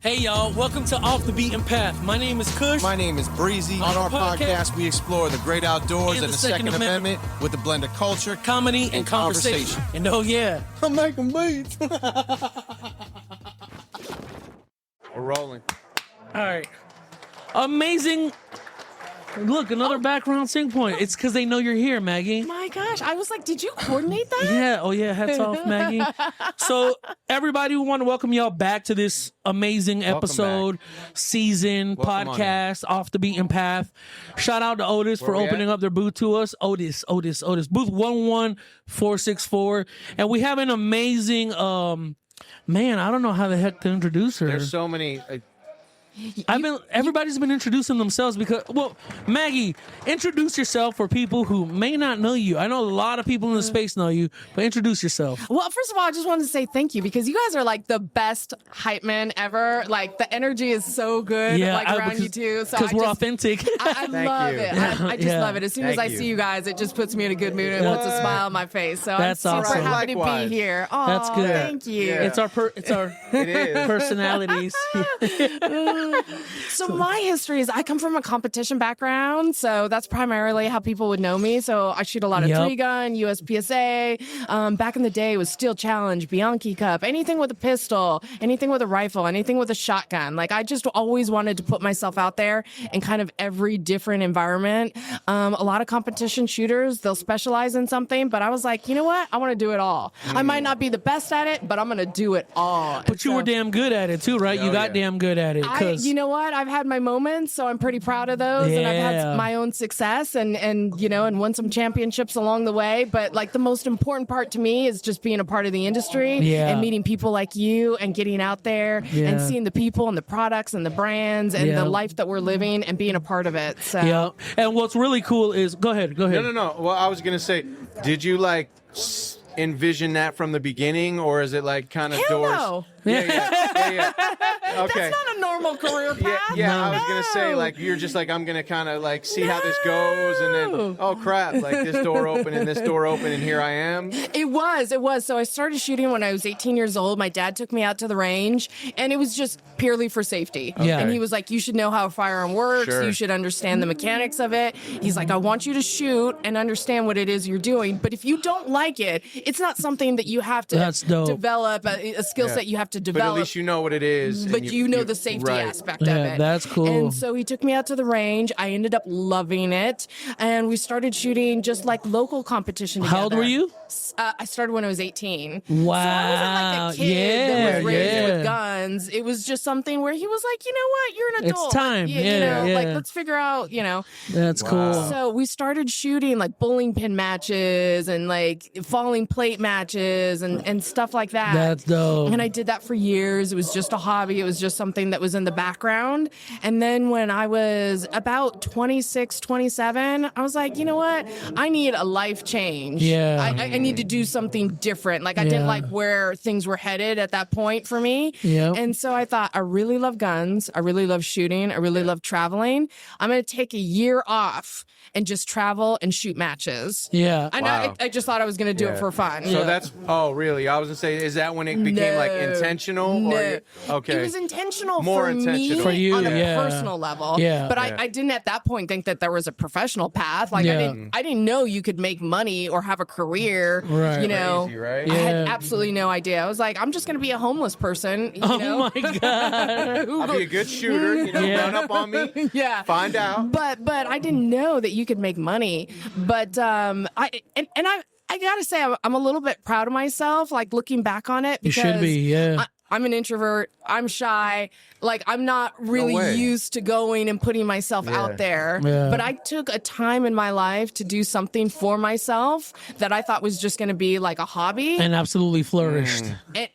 Hey y'all, welcome to Off the Beaten Path. My name is Kush. My name is Breezy. On our podcast, we explore the great outdoors and the Second Amendment with a blend of culture, comedy, and conversation. And oh yeah, I'm making beats. We're rolling. All right. Amazing. Look, another background sync point. It's because they know you're here, Maggie. My gosh, I was like, did you coordinate that? Yeah, oh yeah, hats off, Maggie. So everybody, we want to welcome y'all back to this amazing episode, season, podcast, Off the Beaten Path. Shout out to Otis for opening up their booth to us. Otis. Booth 11464. And we have an amazing, man, I don't know how the heck to introduce her. There's so many... Everybody's been introducing themselves because, well, Maggie, introduce yourself for people who may not know you. I know a lot of people in the space know you, but introduce yourself. Well, first of all, I just wanted to say thank you because you guys are like the best hype men ever. Like the energy is so good around you too. So because we're authentic. I love it. I just love it. As soon as I see you guys, it just puts me in a good mood and puts a smile on my face. So that's I'm super awesome. happy to be here. Oh, that's good. Thank you. Yeah. It's our personalities. So my history is I come from a competition background, so that's primarily how people would know me. So I shoot a lot of 3-gun, USPSA. Back in the day, it was Steel Challenge, Bianchi Cup, anything with a pistol, anything with a rifle, anything with a shotgun. Like I just always wanted to put myself out there in kind of every different environment. A lot of competition shooters, they'll specialize in something, but I was like, you know what? I want to do it all. I might not be the best at it, but I'm going to do it all. But you were damn good at it too, right? You got damn good at it. You know what? I've had my moments, so I'm pretty proud of those, and I've had my own success, and won some championships along the way. But like the most important part to me is just being a part of the industry and meeting people like you, and getting out there and seeing the people and the products and the brands and the life that we're living and being a part of it. So and what's really cool is go ahead. No. Well, I was gonna say, did you like envision that from the beginning, or is it like kind of doors? No. Yeah. Okay. That's not a normal career path. I was gonna say, like, you're just like, I'm gonna kind of like see how this goes, and then oh crap, like this door open and here I am. It was. So I started shooting when I was 18 years old. My dad took me out to the range, and it was just purely for safety. Yeah. And he was like, you should know how a firearm works. Sure. You should understand the mechanics of it. He's like, I want you to shoot and understand what it is you're doing. But if you don't like it, it's not something that you have to develop, a skill set you have to develop. But at least you know what it is. But you know the safety aspect of it. That's cool. And so he took me out to the range. I ended up loving it. And we started shooting just like local competition together. How old were you? I started when I was 18. Wow. So I wasn't like a kid that was raised with guns. It was just something where he was like, you know what? You're an adult. It's time. Like, let's figure out, That's cool. So we started shooting like bowling pin matches and like falling plate matches and stuff like that. That's dope. And I did that for years. It was just a hobby. It was just something that was in the background. And then when I was about 26, 27, I was like, you know what? I need a life change. Yeah. I need to do something different. Like I didn't like where things were headed at that point for me. Yeah. And so I thought, I really love guns. I really love shooting. I really love traveling. I'm going to take a year off and just travel and shoot matches. Yeah. I just thought I was going to do it for fun. So that's, oh, really? I was going to say, is that when it became like intentional? No. Okay. It was intentional More for intentional. me For you, on a personal level. Yeah. But I didn't at that point think that there was a professional path. Like I didn't know you could make money or have a career. Right. Crazy, right? I had absolutely no idea. I was like, I'm just going to be a homeless person. You know? My God. I'll be a good shooter. Run up on me. Yeah. Find out. But I didn't know that you could make money. But I gotta say, I'm a little bit proud of myself, like looking back on it. Because you should be, yeah. I'm an introvert. I'm shy. Like, I'm not really used to going and putting myself out there. Yeah. But I took a time in my life to do something for myself that I thought was just going to be like a hobby. And absolutely flourished.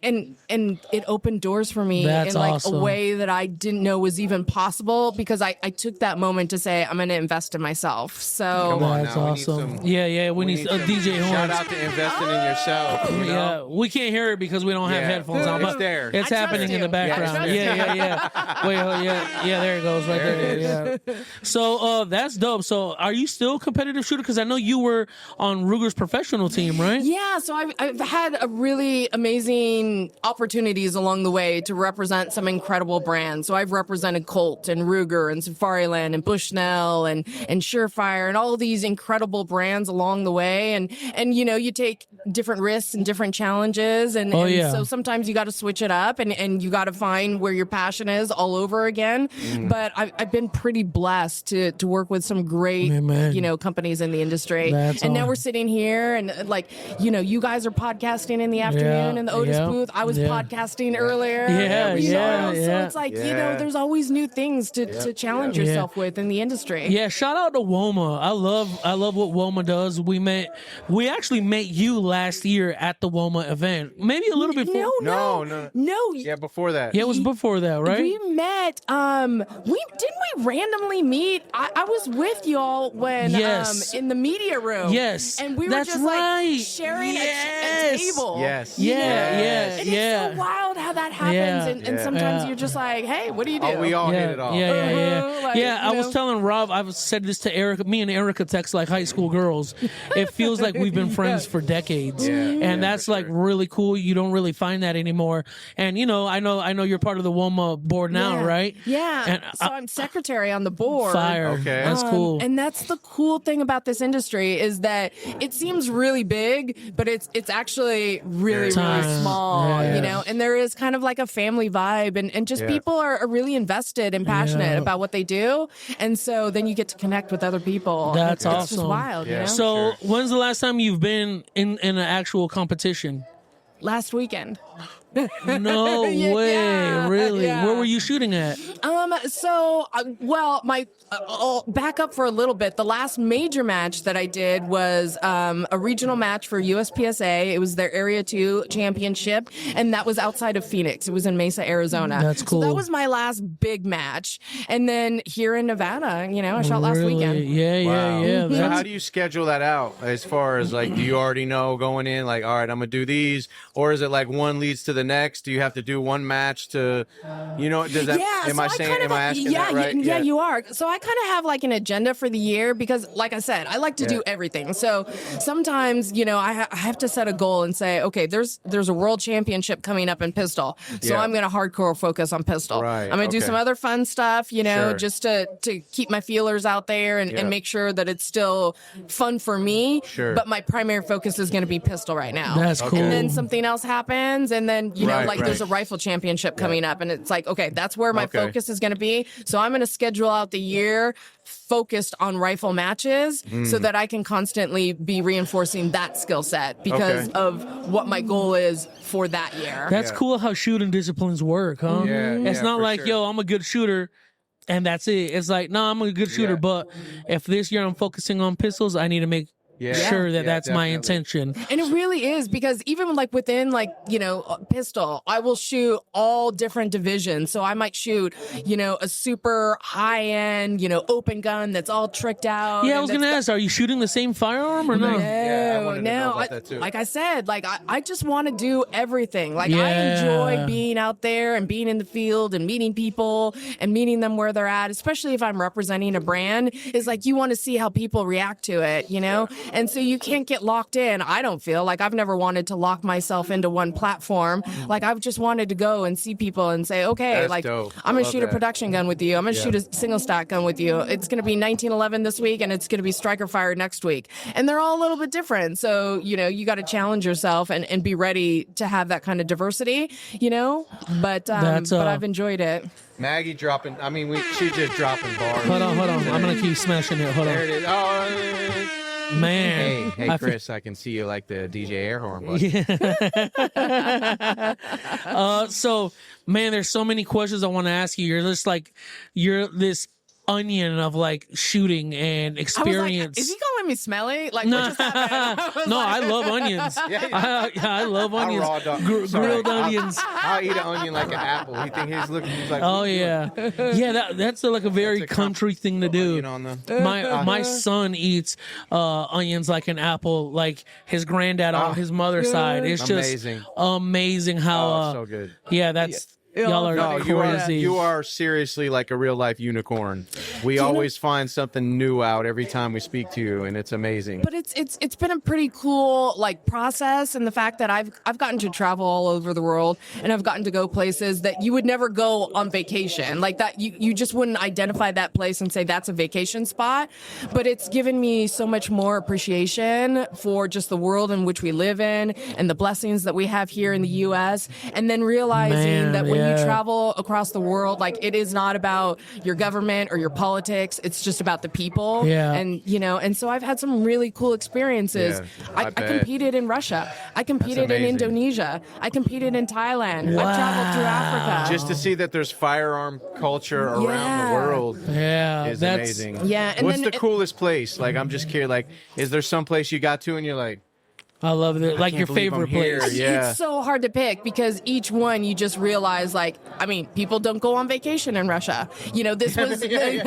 And it opened doors for me That's in like awesome. a way that I didn't know was even possible, because I took that moment to say, I'm going to invest in myself. So Come on That's now. awesome. We need a DJ horn. Shout out to investing in yourself. Yeah, we can't hear it because we don't have headphones on. It's But there. there. It's happening in the background. Yeah. Wait, yeah. There it goes, right there. Yeah. So that's dope. So are you still a competitive shooter? Because I know you were on Ruger's professional team, right? Yeah, so I've had a really amazing opportunities along the way to represent some incredible brands. So I've represented Colt and Ruger and Safariland and Bushnell and Surefire and all of these incredible brands along the way. And you know, you take different risks and different challenges. And so sometimes you got to switch it up and you got to find where your passion is all over again. But I've been pretty blessed to work with some great, you know, companies in the industry. And now we're sitting here and like, you know, you guys are podcasting in the afternoon in the Otis booth. I was podcasting earlier. So it's like, you know, there's always new things to challenge yourself with in the industry. Yeah, shout out to WOMA. I love what WOMA does. We actually met you last year at the WOMA event. Maybe a little before. No. Yeah, before that. Yeah, it was before that, right? We met. We randomly meet? I was with y'all when in the media room. Yes, and we were just like sharing a table. Yes. And it's so wild how that happens. And sometimes you're just like, hey, what do you do? Oh, we all hit it off. I was telling Rob, I've said this to Erica. Me and Erica text like high school girls. It feels like we've been friends for decades, and that's like really cool. You don't really find that anymore. And you know, I know you're part of the WOMA board now, right? Yeah. And so I'm secretary on the board. Fire. Okay. That's cool. And that's the cool thing about this industry is that it seems really big, but it's actually really small, you know, and there is kind of like a family vibe and just people are really invested and passionate about what they do. And so then you get to connect with other people. That's awesome. It's just wild, you know? So when's the last time you've been in an actual competition? Last weekend. No way, really? Where were you shooting at? I'll back up for a little bit. The last major match that I did was a regional match for USPSA. It was their Area 2 championship, and that was outside of Phoenix. It was in Mesa, Arizona. That's cool. So that was my last big match. And then here in Nevada, you know, I shot last weekend. Yeah. So how do you schedule that out as far as like, do you already know going in, like, all right, I'm going to do these? Or is it like one leads to the next? Do you have to do one match to, you know, does that, am I asking that right? Yeah, you are. So I kind of have like an agenda for the year because like I said, I like to do everything. So sometimes, you know, I have to set a goal and say, okay, there's a world championship coming up in pistol. So I'm going to hardcore focus on pistol. Right. I'm going to do some other fun stuff, you know, just to keep my feelers out there and make sure that it's still fun for me. But my primary focus is going to be pistol right now. That's cool. And then something else happens. And then, you know, there's a rifle championship coming up and it's like, okay, that's where my focus is going to be. So I'm going to schedule out the year focused on rifle matches so that I can constantly be reinforcing that skill set because of what my goal is for that year. That's cool how shooting disciplines work, huh? It's not like, yo, I'm a good shooter and that's it. It's like, no, I'm a good shooter, but if this year I'm focusing on pistols, I need to make sure that that's my intention. And it really is because even like within like, you know, pistol, I will shoot all different divisions. So I might shoot, you know, a super high end, you know, open gun that's all tricked out. Yeah, I was going to ask, are you shooting the same firearm or no? No. Like I said, like I just want to do everything. Like I enjoy being out there and being in the field and meeting people and meeting them where they're at, especially if I'm representing a brand. Is like you want to see how people react to it, you know? And so you can't get locked in. I don't feel like I've never wanted to lock myself into one platform. Like I've just wanted to go and see people and say, okay, that's like dope. I'm going to shoot a production gun with you. I'm going to shoot a single stack gun with you. It's going to be 1911 this week and it's going to be striker fire next week. And they're all a little bit different. So, you know, you got to challenge yourself and be ready to have that kind of diversity, you know, but I've enjoyed it. Maggie dropping, I mean, she's just dropping bars. Hold on. I'm going to keep smashing it. Hold on. There it is. Oh, man. Hey, Chris, I can see you like the DJ air horn. So, man, there's so many questions I want to ask you. You're this onion of like shooting and experience. I was like, is he calling me smelly? Like, No, what just happened? no, I love onions. I love onions. raw dog. Grilled onions. I'll eat an onion like an apple. He's like, Oh yeah, yeah. That's like a very That's a country thing to do. onion on the. My son eats onions like an apple, like his granddad on his mother's side. It's just amazing how. So good. Yeah, that's. Y'all are No, crazy. you are seriously like a real life unicorn. We always find something new out every time we speak to you, and it's amazing. But it's been a pretty cool like process, and the fact that I've gotten to travel all over the world, and I've gotten to go places that you would never go on vacation, like that you just wouldn't identify that place and say that's a vacation spot. But it's given me so much more appreciation for just the world in which we live in and the blessings that we have here in the U.S. And then realizing that when you travel across the world, like it is not about your government or your politics. It's just about the people. Yeah. And, and so I've had some really cool experiences. Yeah, I competed in Russia. I competed in Indonesia. I competed in Thailand. Wow. I've traveled through Africa. Just to see that there's firearm culture around the world is amazing. Yeah. And what's the coolest place? Like, I'm just curious, like, is there some place you got to and you're like, I love it. Like your can't believe favorite I'm here. place. Yeah. It's so hard to pick because each one you just realize, like, I mean, people don't go on vacation in Russia. This was, like,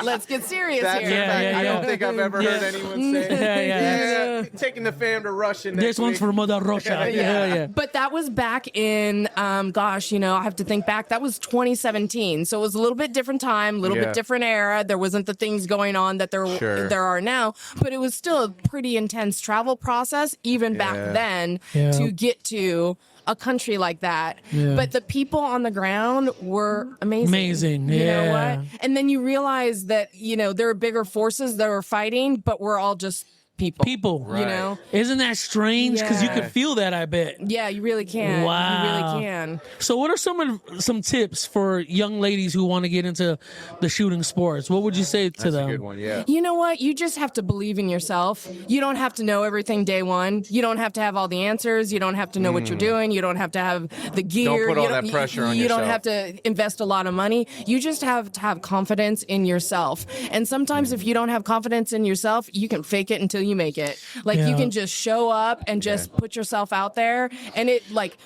let's get serious That's here. a fact. I don't think I've ever heard anyone say, taking the fam to Russia next This one's week. for Mother Russia. Yeah. But that was back in, I have to think back. That was 2017. So it was a little bit different time, a little bit different era. There wasn't the things going on that there are now. But it was still a pretty intense travel process, even back then, to get to a country like that. But the people on the ground were amazing. You know what? And then you realize that, there are bigger forces that are fighting, but we're all just people. Right. Isn't that strange? Because you can feel that, I bet. Yeah, you really can. Wow. You really can. So what are some tips for young ladies who want to get into the shooting sports? What would you say to them? That's a good one, yeah. You know what? You just have to believe in yourself. You don't have to know everything day one. You don't have to have all the answers. You don't have to know what you're doing. You don't have to have the gear. Don't put all that pressure on You yourself. don't have to invest a lot of money. You just have to have confidence in yourself. And sometimes if you don't have confidence in yourself, you can fake it until you make it. Like you can just show up and just put yourself out there. And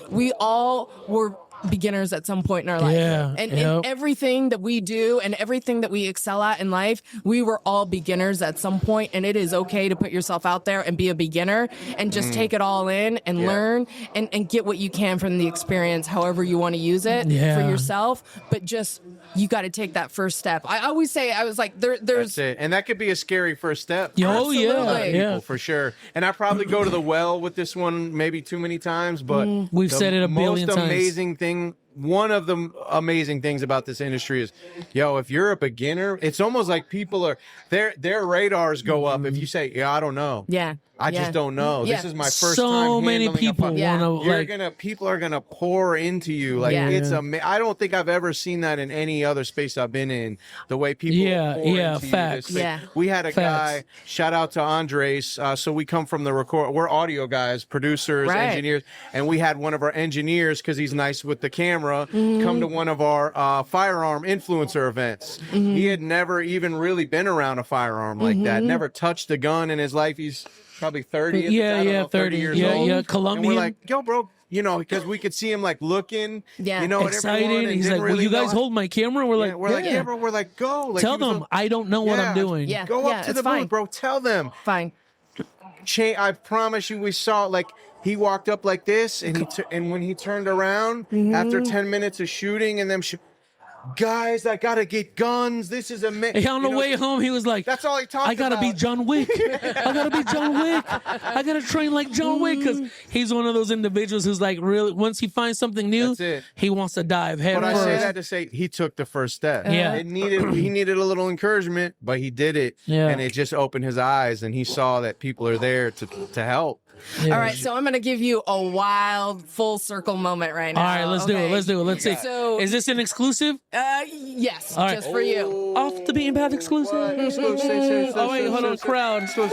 we all were beginners at some point in our life. And everything that we do and everything that we excel at in life, we were all beginners at some point, and it is okay to put yourself out there and be a beginner and just take it all in and learn and get what you can from the experience, however you want to use it for yourself. But just, you got to take that first step. I always say, I was like, there's... That's it. And that could be a scary first step. Oh, yeah. For sure. And I probably go to the well with this one maybe too many times, but we've said it a billion times. Most amazing thing, one of the amazing things about this industry is, if you're a beginner, it's almost like people are, their radars go up if you say, I don't know. I just don't know. This is my first time so many handling people want to people are gonna pour into you. Like it's I don't think I've ever seen that in any other space I've been in. The way people pour into facts. you. We had a guy, shout out to Andres. So we come from we're audio guys, producers, engineers, and we had one of our engineers, because he's nice with the camera, come to one of our firearm influencer events. He had never even really been around a firearm like that, never touched a gun in his life. He's probably 30. 30 years old. Yeah, Colombian. And we're like, yo, bro, because we could see him like looking, excited. He's like, will you guys hold my camera? We're like, we're like, bro, we're like, go. Like, tell them I don't know what I'm doing. Go up to the booth, bro. Tell them. Fine. I promise you, we saw like he walked up like this, and and when he turned around after 10 minutes of shooting and them. Guys, I gotta get guns. This is amazing. On the way home, he was like, "That's all he talked about. I gotta be John Wick. I gotta be John Wick. I gotta train like John Wick," because he's one of those individuals who's like, really, once he finds something new, he wants to dive head first. But I say that to say he took the first step. He needed a little encouragement, but he did it, and it just opened his eyes, and he saw that people are there to help. All right, so I'm going to give you a wild full circle moment right now. All right, let's do it. Let's see. So, is this an exclusive? Yes, just for you. Off the beaten path exclusive. Oh wait, hold on, crowd. All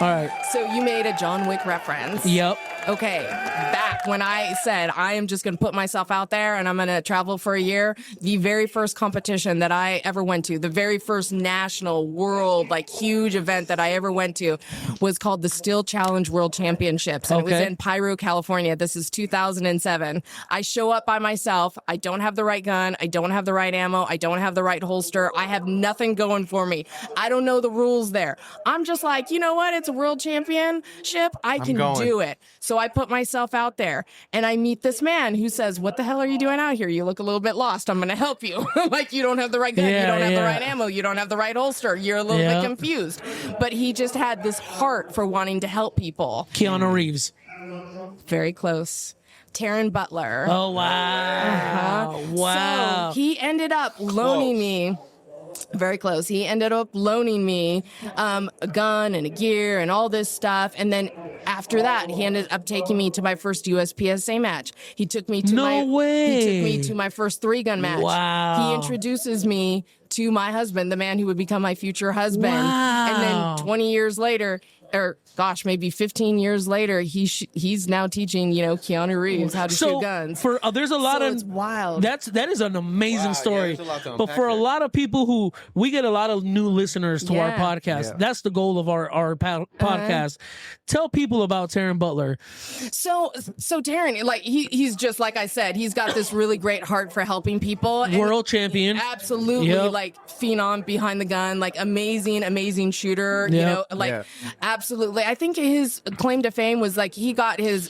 right. So you made a John Wick reference. Yep. Okay, back like when I said I am just going to put myself out there and I'm going to travel for a year, the very first competition that I ever went to, the very first national world, like huge event that I ever went to was called the Steel Challenge World Championships. And it was in Piru, California. This is 2007. I show up by myself. I don't have the right gun. I don't have the right ammo. I don't have the right holster. I have nothing going for me. I don't know the rules there. I'm just like, you know what? It's a world championship. I can do it. So I put myself out there and I meet this man who says, what the hell are you doing out here? You look a little bit lost. I'm going to help you. Like, you don't have the right gun. You don't have the right ammo. You don't have the right holster. You're a little bit confused. But he just had this heart for wanting to help people. Keanu Reeves. Very close. Taryn Butler. Oh, wow. Wow. So he ended up loaning me. Very close. He ended up loaning me a gun and a gear and all this stuff. And then after that, he ended up taking me to my first USPSA match. He took me to He took me to my first 3-gun match. Wow. He introduces me to my husband, the man who would become my future husband. Wow. And then 20 years later, or gosh, maybe 15 years later, he's now teaching, Keanu Reeves how to shoot guns. There's a lot of it's wild. That is an amazing story. But for a lot of people who we get a lot of new listeners to our podcast. Yeah. That's the goal of our podcast. Tell people about Taryn Butler. So Taryn, like he's just like I said, he's got this really great heart for helping people. World champion. Absolutely, like phenom behind the gun, like amazing shooter. Absolutely. I think his claim to fame was like he got his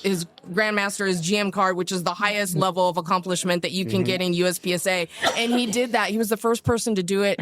Grandmaster, his GM card, which is the highest level of accomplishment that you can get in USPSA. And he did that. He was the first person to do it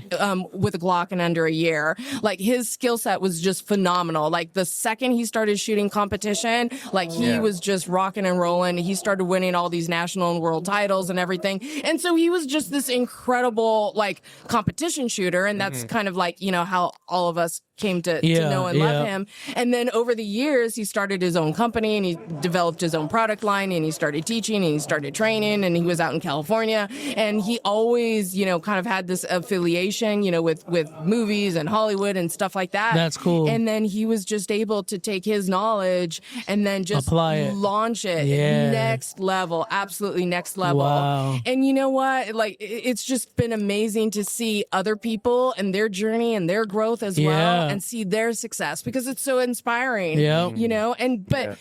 with a Glock in under a year. Like his skill set was just phenomenal. Like the second he started shooting competition, like he was just rocking and rolling. He started winning all these national and world titles and everything. And so he was just this incredible like competition shooter. And that's kind of like, how all of us came to know and love him. And then over the years, he started his own company and he developed his own product line and he started teaching and he started training and he was out in California. And he always, kind of had this affiliation, with movies and Hollywood and stuff like that. That's cool. And then he was just able to take his knowledge and then just launch it next level, absolutely next level. Wow. And you know what? Like, it's just been amazing to see other people and their journey and their growth as well. And see their success because it's so inspiring, but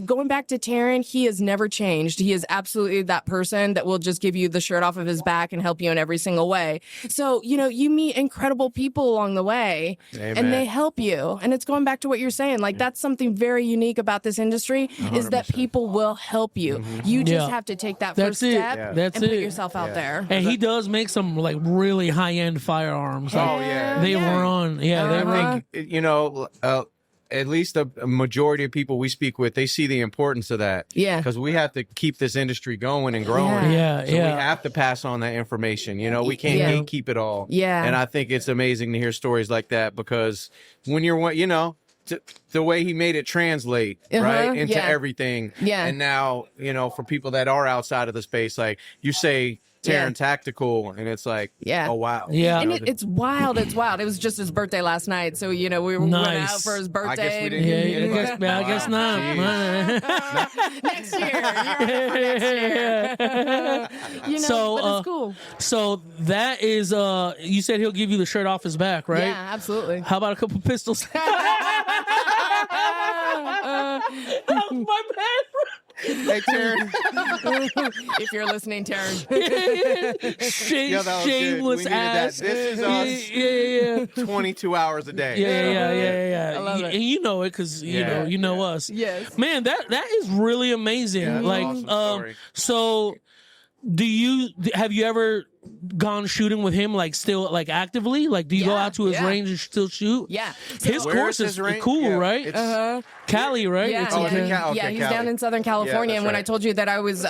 going back to Taryn, he has never changed. He is absolutely that person that will just give you the shirt off of his back and help you in every single way. So, you meet incredible people along the way and they help you. And it's going back to what you're saying. Like that's something very unique about this industry 100%. Is that people will help you. You just have to take that first step and put yourself out there. And he does make some like really high-end firearms. They run. They run. At least a majority of people we speak with, they see the importance of that. Yeah. Because we have to keep this industry going and growing. So we have to pass on that information. We can't gatekeep it all. Yeah. And I think it's amazing to hear stories like that because when you're, the way he made it translate right into everything. Yeah. And now, for people that are outside of the space, like you say, Taryn Tactical, and it's like, oh wow, and it's wild. It's wild. It was just his birthday last night, so we went out for his birthday. I guess we didn't. I guess not. Next year, but it's cool. So that is, you said he'll give you the shirt off his back, right? Yeah, absolutely. How about a couple pistols? My bad. Hey, Taryn. If you're listening, Taryn. Shameless ass. This is us 22 hours a day. Yeah. I love it. And you know it because, you know us. Yes. Man, that is really amazing. Awesome so have you ever gone shooting with him still actively? Like do you go out to his range and still shoot? Yeah. His course is cool, right? Cali, right? Yeah. He's down in Southern California. And when I told you that I was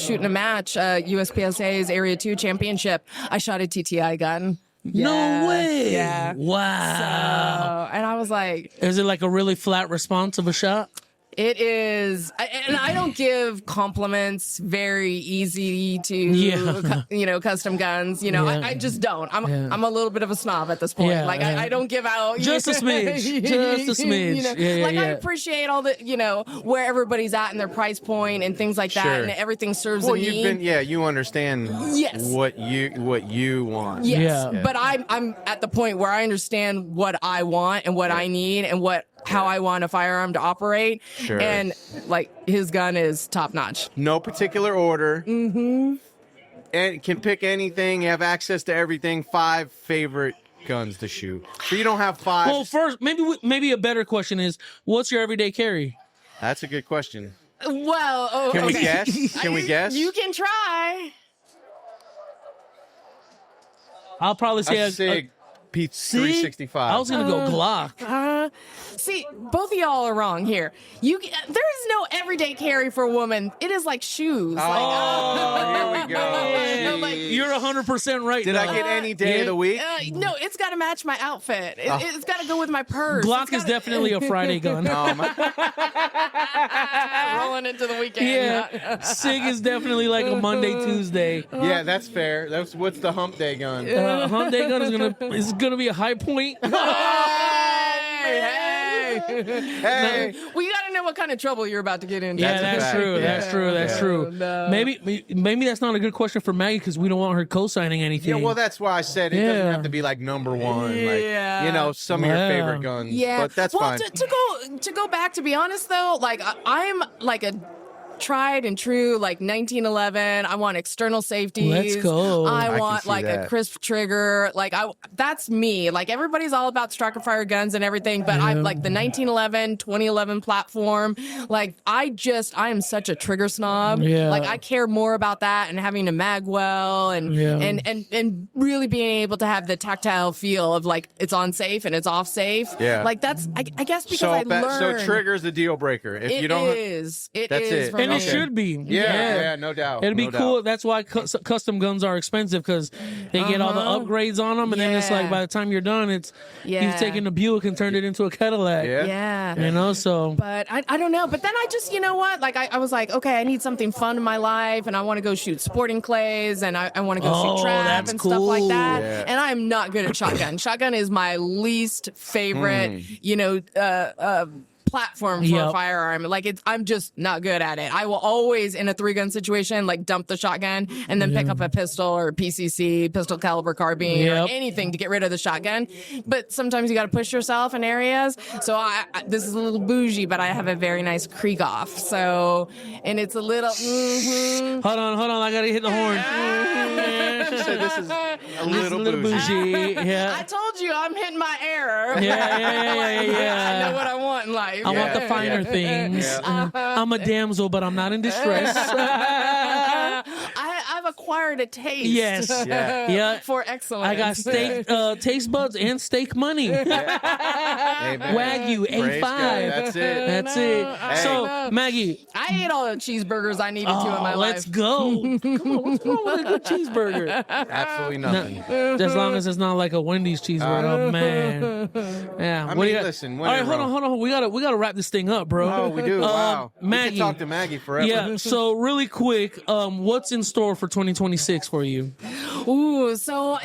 shooting a match, USPSA's Area 2 Championship, I shot a TTI gun. No way. Yeah. Wow. And I was like, is it like a really flat response of a shot? It is, and I don't give compliments very easy to, custom guns. I just don't. I'm a little bit of a snob at this point. I don't give out just a smidge, just a smidge. I appreciate all the, where everybody's at in their price point and things like that, and everything serves a need. You understand what you want. Yes, but I'm at the point where I understand what I want and what I need and how I want a firearm to operate. Sure. And his gun is top notch. No particular order. Mm-hmm. And can pick anything. You have access to everything. 5 favorite guns to shoot. So you don't have 5. Well, first, maybe a better question is, what's your everyday carry? That's a good question. Well, Can we guess? Can we guess? You can try. I'll probably say a SIG P365. I was gonna go Glock. See, both of y'all are wrong here. There is no everyday carry for a woman. It is like shoes. Here we go. You're 100% right. Did I get any day of the week? No, it's got to match my outfit. It's got to go with my purse. Glock is definitely a Friday gun. Rolling into the weekend. Yeah, SIG is definitely like a Monday, Tuesday. Yeah, that's fair. What's the hump day gun? Hump day gun is gonna be a high point. Hey. Well, you got to know what kind of trouble you're about to get into. Yeah, that's true. That's true. No. Maybe that's not a good question for Maggie because we don't want her co-signing anything. Yeah, well, that's why I said it doesn't have to be like number one. Like, some of your favorite guns. Yeah, but that's fine. To go back, to be honest though, I'm like a tried and true, 1911. I want external safeties. Let's go. I want a crisp trigger. That's me. Everybody's all about striker fire guns and everything, but I'm like the 1911, 2011 platform. I am such a trigger snob. Yeah. I care more about that and having a mag well and really being able to have the tactile feel of it's on safe and it's off safe. Yeah. That's I guess because I learned. So trigger's the deal breaker. If you don't, it is. That's it. And it should be. Yeah, no doubt. It'd be cool. That's why custom guns are expensive because they get all the upgrades on them, and then it's by the time you're done, you've taken a Buick and turned it into a Cadillac. Yeah. So. But I don't know. But then I just, I was like, okay, I need something fun in my life, and I want to go shoot sporting clays, and I want to go shoot trap and stuff like that. Yeah. And I'm not good at shotgun. Shotgun is my least favorite, platform for a firearm. I'm just not good at it. I will always, in a 3-gun situation, dump the shotgun and then pick up a pistol or PCC, pistol caliber carbine, or anything to get rid of the shotgun. But sometimes you got to push yourself in areas. So this is a little bougie, but I have a very nice Krieghoff. So, and it's a little. Mm-hmm. Hold on. I got to hit the horn. She said this is a little bougie. Yeah. I told you I'm hitting my error. Yeah. I know what I want in life. I want the finer things. Yeah. I'm a damsel, but I'm not in distress. I've acquired a taste. Yes. For excellence. I got steak, taste buds and steak money. Wagyu A5. That's it. Hey. So, Maggie. I ate all the cheeseburgers I needed to in my life. Let's go. Come on, what's wrong with a good cheeseburger? Absolutely nothing. As long as it's not like a Wendy's cheeseburger. Oh, man. Yeah. Listen. All right, hold on. We gotta wrap this thing up, bro. Oh, we do. Wow. Maggie. We can talk to Maggie forever. Yeah. So really quick, what's in store for 2026 for you? Ooh, so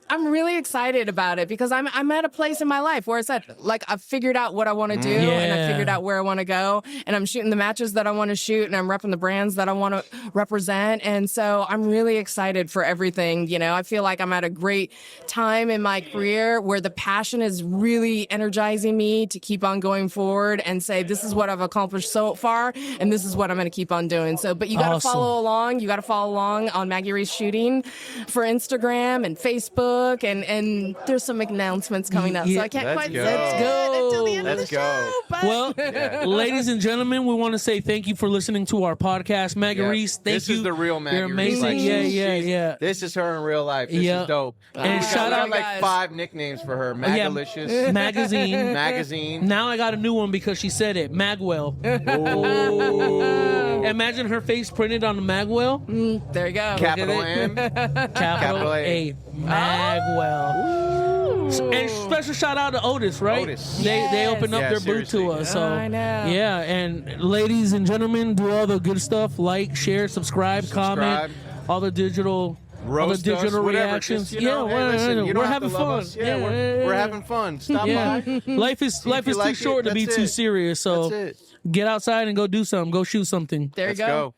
I'm really excited about it because I'm at a place in my life where I said I've figured out what I want to do and I figured out where I want to go and I'm shooting the matches that I want to shoot and I'm repping the brands that I want to represent, and so I'm really excited for everything. I feel like I'm at a great time in my career where the passion is really energizing me to keep on going forward and say this is what I've accomplished so far and this is what I'm going to keep on doing. So, but you got to follow along. You got to follow along on Maggie Reese Shooting for Instagram and Facebook, and there's some announcements coming up. So I can't quite say it until the end of the show. But well, ladies and gentlemen, we want to say thank you for listening to our podcast. Maggie Reese, thank you. This is the real Maggie You're amazing. Reese. Yeah. This is her in real life. This is dope. And shout out 5 nicknames for her. Magalicious. Magazine. Now I got a new one because she said it. Magwell. Oh. Imagine her face printed on the Magwell. There you go. Capital M. Capital A. Magwell. And special shout out to Otis, right? Otis. They opened up Yeah, their booth to seriously. us. So I know. yeah, and ladies and gentlemen, do all the good stuff. Like, share, subscribe, comment, all the digital Roast all the digital us, whatever. reactions. Just, you know, yeah, hey, listen, you don't we're have having to love fun. us. Yeah, we're having fun. Stop by. Life is you too like short it. to be That's too it. serious. So That's it. get outside and go do something. Go shoot something. There you Let's go. go.